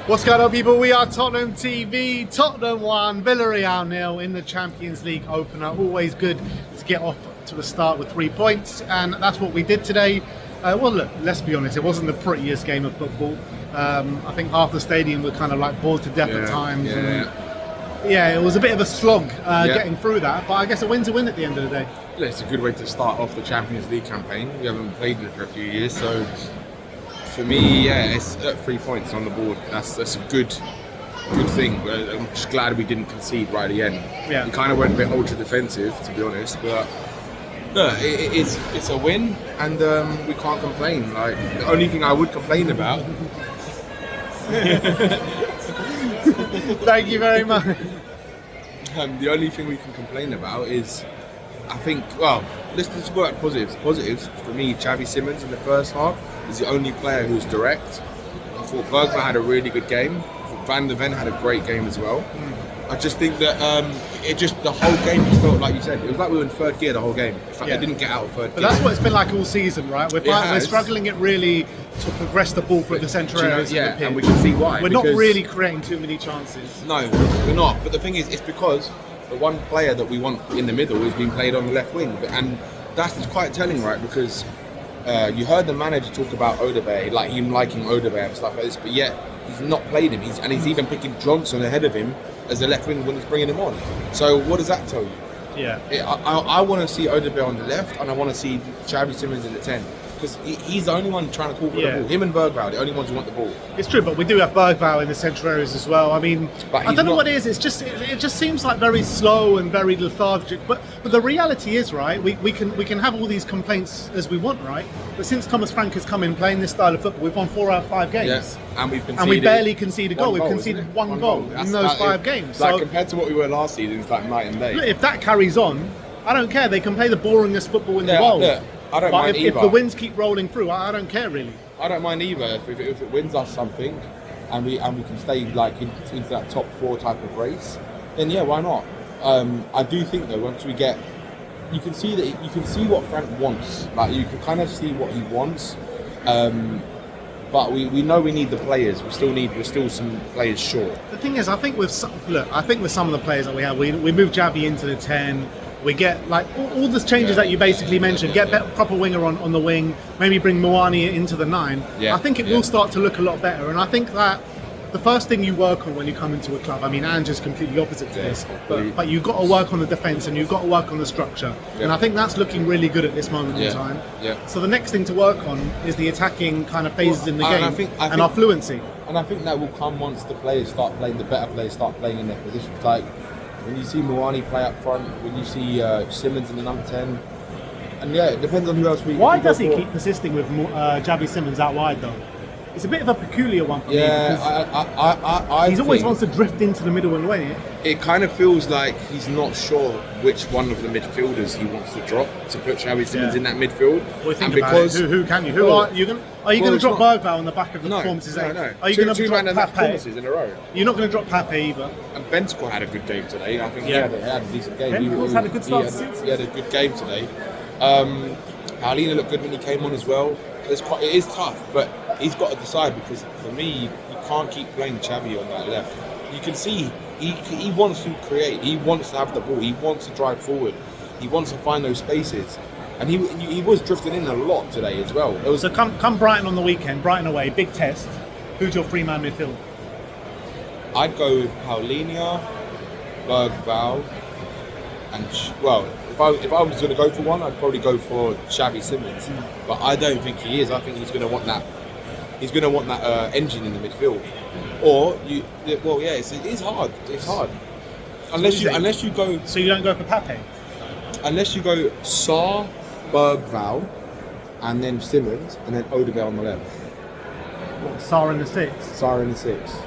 What's going on, people? We are Tottenham TV. Tottenham 1, Villarreal 0 in the Champions League opener. Always good to get off to a start with 3 points, and that's what we did today. Well, look, let's be honest, it wasn't the prettiest game of football. I think half the stadium were kind of like bored to death at times. Yeah, it was a bit of a slog getting through that, but I guess a win's a win at the end of the day. Yeah, it's a good way to start off the Champions League campaign. We haven't played it for a few years, so for me, yeah, it's 3 points on the board. That's a good thing. I'm just glad we didn't concede right at the end. Yeah. We kind of went a bit ultra defensive, to be honest, but no, it's a win, and we can't complain. Like, the only thing I would complain about. Thank you very much. The only thing we can complain about is, I think, well, let's go at positives. Positives, for me, Xavi Simons in the first half is the only player who's direct. I thought Bergwijn had a really good game. I thought Van de Ven had a great game as well. I just think that the whole game just felt like you said. It was like we were in third gear the whole game. It's like they didn't get out of third gear. But that's what it's been like all season, right? We're struggling it really to progress the ball through the centre areas. Yeah, and we can see why. We're not really creating too many chances. No, we're not. But the thing is, it's because the one player that we want in the middle is being played on the left wing, and that's quite telling, right? Because you heard the manager talk about Odegaard, like him liking Odegaard and stuff like this, but yet he's not played him. He's even picking Johnson ahead of him as the left wing when he's bringing him on. So what does that tell you? Yeah. I want to see Odegaard on the left, and I want to see Xavi Simons in the 10. Because he's the only one trying to call for the ball. Him and Bergwijn, the only ones who want the ball. It's true, but we do have Bergwijn in the central areas as well. I mean, I don't know what it is. It just seems like very slow and very lethargic. But the reality is, right, we can have all these complaints as we want, right? But since Thomas Frank has come in playing this style of football, we've won 4 out of 5 games. Yes, and we barely conceded a goal. We've conceded one goal in those 5 games. Like, so compared to what we were last season, it's like night and day. Look, if that carries on, I don't care. They can play the boringest football in the world. Look, I don't mind either. If the wins keep rolling through, I don't care really. I don't mind either if it wins us something, and we can stay like into that top 4 type of race. Then yeah, why not? I do think though, once we get, you can see what Frank wants. Like, you can kind of see what he wants. But we know we need the players. We're still some players short. The thing is, I think with some of the players that we have, we move Xavi into the 10. We get like all the changes that you basically mentioned. Get a proper winger on the wing. Maybe bring Moani into the 9. I think it will start to look a lot better. And I think that the first thing you work on when you come into a club, I mean, Ange is completely opposite to this, but you've got to work on the defence and you've got to work on the structure. And I think that's looking really good at this moment in time. So the next thing to work on is the attacking kind of phases in the game and our fluency. And I think that will come once the better players start playing in their positions. Like, when you see Moani play up front, when you see Simons in the number 10, and yeah, it depends on who else we. Why does he keep persisting with Xavi Simons out wide though? It's a bit of a peculiar one for me. I he always wants to drift into the middle and win it. It kind of feels like he's not sure which one of the midfielders he wants to drop to put Xavi Simons in that midfield. Well, think about it. Who can you? Are you going to drop Bergwijn on the back of the performances? No. Are you going to drop Pape? Performances in a row. You're not going to drop Pape either. And Benzema had a good game today. I think he had a decent game. Benzema's had a good start. He had a good game today. Paulina looked good when he came on as well. It is tough, but he's got to decide, because for me, you can't keep playing Xavi on that left. You can see he wants to create, he wants to have the ball, he wants to drive forward, he wants to find those spaces, and he was drifting in a lot today as well. So come Brighton on the weekend, Brighton away, big test. Who's your 3-man midfield? I'd go with Paulinho, Bergwijn, and if I was going to go for one, I'd probably go for Xavi Simons. But I don't think he is. I think he's going to want that. He's going to want that engine in the midfield. Or it is hard. It's hard. Unless you go. So you don't go for Pape. Unless you go Sarr, Bergwijn, and then Simons, and then Odegaard on the left. What, Sarr in the 6? Sarr in the 6.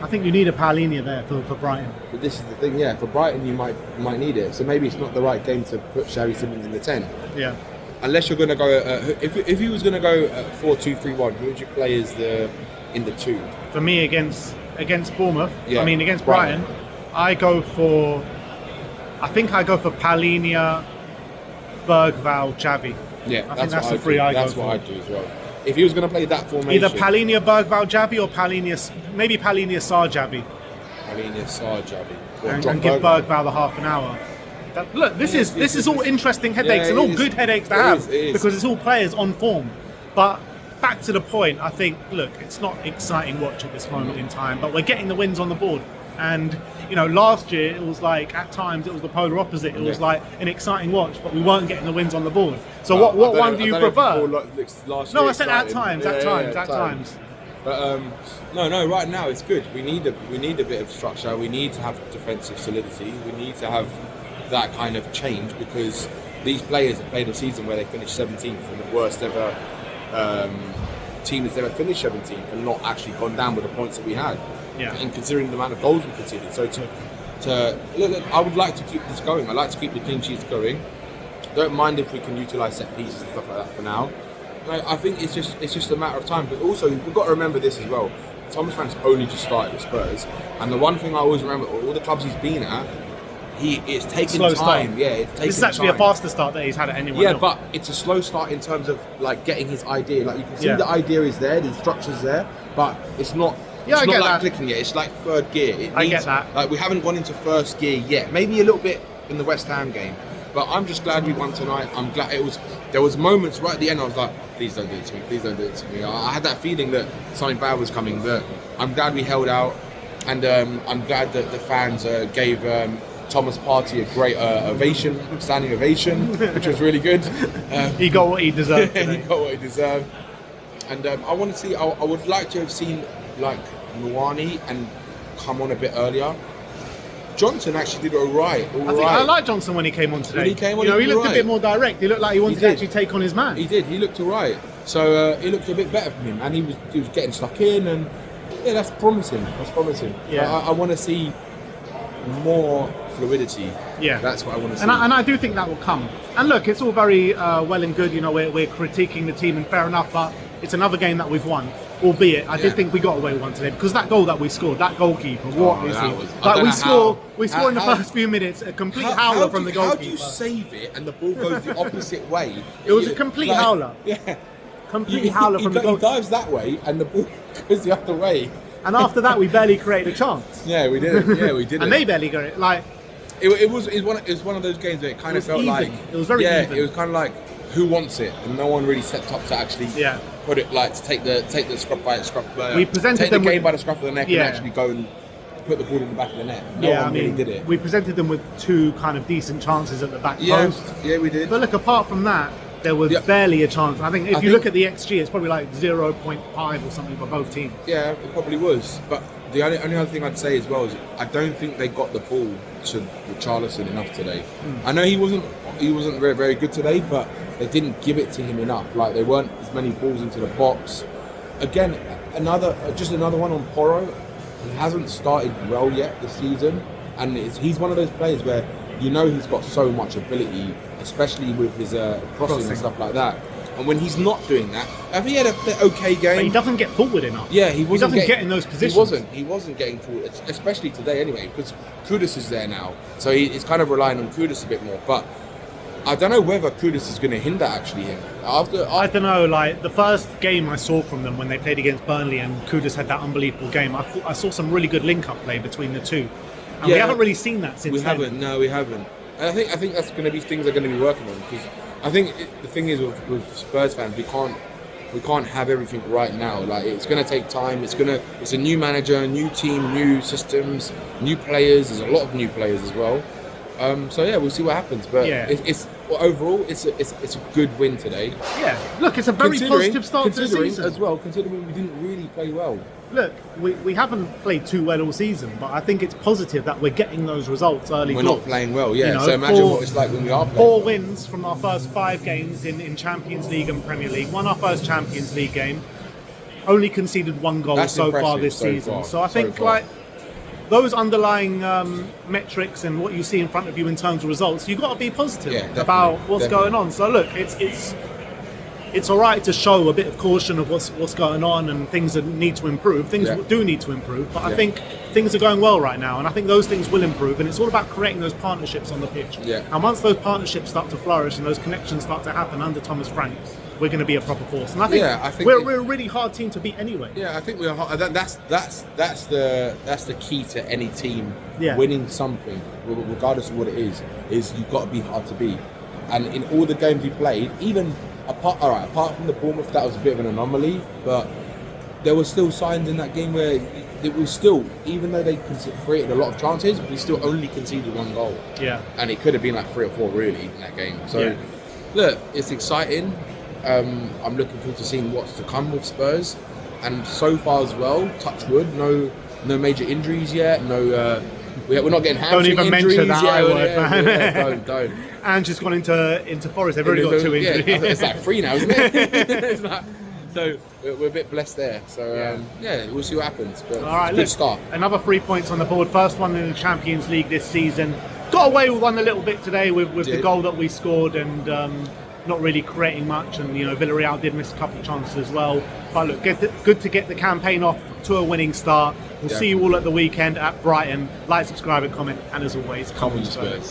I think you need a Paulinho there for Brighton. But this is the thing, for Brighton you might need it. So maybe it's not the right game to put Xavi Simons in the 10. Yeah. Unless you're going to go, if he was going to go 4-2-3-1, who would you play as in the 2? For me, against Bournemouth, against Brighton, I go for Paulinho, Bergwijn, Xavi. Yeah, I think that's the 3 I go for. That's what I'd do as well. if he was going to play that formation, either Palhinha, Bergvall, Javi, or maybe Palhinha, Sarr, Javi. Palhinha, Sarr, Javi, And give Bergvall the half an hour. Look, this is all interesting headaches and all good headaches to have because it's all players on form. But back to the point, I think, look, it's not exciting watch at this moment in time, but we're getting the wins on the board. And, you know, last year it was like, at times it was the polar opposite. It was like an exciting watch, but we weren't getting the wins on the board. So what one do you prefer? No, I said at times. But no, right now it's good. We need a bit of structure. We need to have defensive solidity. We need to have that kind of change because these players have played a season where they finished 17th and the worst ever team that's ever finished 17th and not actually gone down with the points that we had. Yeah. And considering the amount of goals we conceded, so to look, I would like to keep this going. I like to keep the clean sheets going. Don't mind if we can utilise set pieces and stuff like that for now. I think it's just a matter of time. But also we've got to remember this as well. Thomas Frank's only just started with Spurs, and the one thing I always remember, all the clubs he's been at, it's taken time. Start. Yeah, it's taken this is actually time. a faster start that he's had at anyone. Yeah, else. but it's a slow start in terms of like getting his idea. Like you can see the idea is there, the structure's there, but it's not. Yeah, it's I not get like that. clicking it. It's like third gear. I get that. Like we haven't gone into first gear yet. Maybe a little bit in the West Ham game, but I'm just glad we won tonight. I'm glad it was. There was moments right at the end. I was like, please don't do it to me. Please don't do it to me. I had that feeling that something bad was coming. But I'm glad we held out, and I'm glad that the fans gave Thomas Partey a great standing ovation, which was really good. He got what he deserved. He got what he deserved. And I want to see. I would like to have seen like Muani and come on a bit earlier. Johnson actually did all right. I like Johnson when he came on today. When he came on, he looked a bit more direct. He looked like he wanted to actually take on his man. He did. He looked all right. So it looked a bit better from him, and he was getting stuck in, and yeah, that's promising. Yeah. I want to see more fluidity. Yeah, that's what I want to see. And I do think that will come. And look, it's all very well and good. You know, we're critiquing the team, and fair enough. But it's another game that we've won. Albeit, I did think we got away with one today because that goal that we scored, that goalkeeper, what is he? Like we score in the first few minutes, a complete howler from the goalkeeper. How do you save it and the ball goes the opposite way? It was a complete howler. Yeah, complete howler from the goalkeeper. He dives that way and the ball goes the other way. And after that, we barely created a chance. Yeah, we did. Yeah, we did. And they barely got it. Like it was one of those games where it kind of felt even. like It was very even. It was kind of like who wants it, and no one really stepped up to actually put it like to take the scruff by the scruff. We presented take them the game with, by the scruff of the neck and actually go and put the ball in the back of the net. No one really did it. We presented them with two kind of decent chances at the back post. Yeah, we did. But look, apart from that, there was barely a chance. I think if you look at the XG, it's probably like 0.5 or something for both teams. Yeah, it probably was. But the only other thing I'd say as well is I don't think they got the ball to Richarlison enough today. I know he wasn't very, very good today, but they didn't give it to him enough. Like there weren't as many balls into the box. Again, another one on Porro. He hasn't started well yet this season, and he's one of those players where you know he's got so much ability, especially with his crossing and stuff like that. And when he's not doing that, have he had an okay game? But he doesn't get forward enough. Yeah, he doesn't get in those positions. He wasn't getting forward, especially today anyway, because Kudus is there now. So he's kind of relying on Kudus a bit more. But I don't know whether Kudus is going to hinder actually him. I don't know, like the first game I saw from them when they played against Burnley and Kudus had that unbelievable game, I saw some really good link-up play between the two. And we haven't really seen that since then. No, we haven't. And I think that's going to be things they're going to be working on, because I think the thing is with Spurs fans, we can't have everything right now. Like it's going to take time. It's a new manager, new team, new systems, new players. There's a lot of new players as well. So yeah, we'll see what happens. But overall, it's a good win today. Yeah, look, it's a very positive start to the season as well. Considering we didn't really play well. Look, we haven't played too well all season, but I think it's positive that we're getting those results early. We're not playing well, yeah. You know, so imagine what it's like when we are playing. 4 wins from our first 5 games in Champions League and Premier League. Won our first Champions League game. Only conceded 1 goal so far this season. So I think like those underlying metrics and what you see in front of you in terms of results, you've got to be positive about what's going on. So look, it's all right to show a bit of caution of what's going on and things that need to improve. Things do need to improve, but I think things are going well right now, and I think those things will improve. And it's all about creating those partnerships on the pitch. Yeah. And once those partnerships start to flourish and those connections start to happen under Thomas Frank, we're going to be a proper force. And I think, we're a really hard team to beat anyway. Yeah, I think we're hard. That's the key to any team winning something, regardless of what it is you've got to be hard to beat. And in all the games we played, even apart from the Bournemouth, that was a bit of an anomaly, but there were still signs in that game where it was still, even though they created a lot of chances, we still only conceded 1 goal. Yeah. And it could have been like 3 or 4 really in that game. So look, it's exciting. I'm looking forward to seeing what's to come with Spurs. And so far as well, touch wood, no major injuries yet. We're not getting hamstring Don't even injuries. mention that word, man. Yeah, don't. And just gone into Forest. They've already got 2 injuries. Yeah, it's like 3 now, isn't it? So we're a bit blessed there. So we'll see what happens. But all right, it's a good start. Another 3 points on the board. First one in the Champions League this season. Got away with one a little bit today with the goal that we scored, and not really creating much. And Villarreal did miss a couple of chances as well. But look, good to get the campaign off to a winning start. We'll see you all at the weekend at Brighton. Like, subscribe, and comment. And as always, come on Spurs.